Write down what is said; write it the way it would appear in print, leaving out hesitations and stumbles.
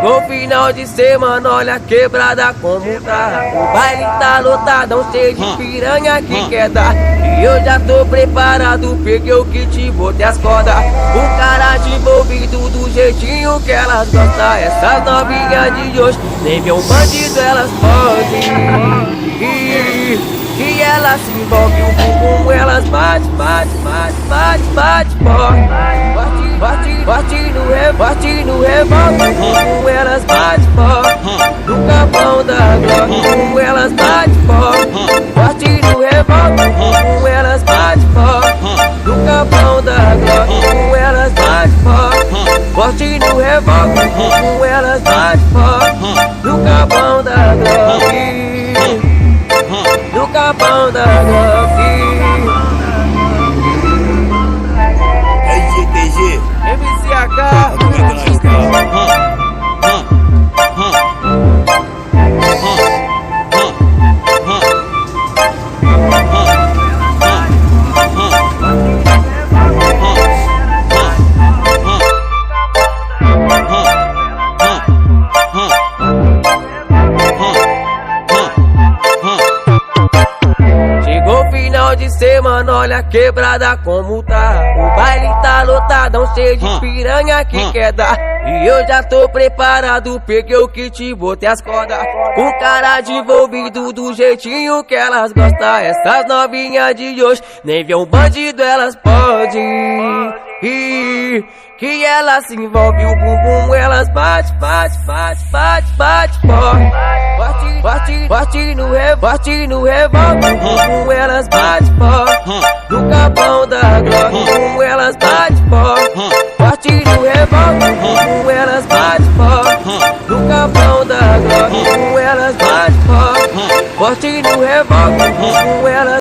Chegou final de semana, olha a quebrada como tá. O baile tá lotadão, cheio de piranha que quer dar. E eu já tô preparado, peguei o kit, botei as cordas. O cara de envolvido do jeitinho que elas gostam. Essas novinhas de hoje, nem ver um bandido elas podem. E elas se envolvem, o bumbum elas bate, bate, bate, bate, bate, bate. Bate no revólver, o bumbum elas bate, no capão da Glock, elas bate, bate no revólver, o bumbum elas bate, no capão da Glock, elas bate, bate no revólver, o bumbum elas bate, no capão da Glock, no capão da Glock. GTG MCH Chegou final de semana, olha a quebrada como tá. O baile tá lotadão, cheio de piranha que quer dar. E eu já tô preparado, peguei o kit, botei as cordas. Com cara de envolvido do jeitinho que elas gostam. Essas novinhas de hoje, nem ver um bandido elas podem. Que elas se envolvem, o bumbum elas bate, bate, bate, bate, bate, bate no revólver, o bumbum elas bate, no capão da Glock, o bumbum elas bate, bate no revólver, o bumbum elas bate, no capão da Glock, o bumbum elas bate, bate no revólver, o bumbum elas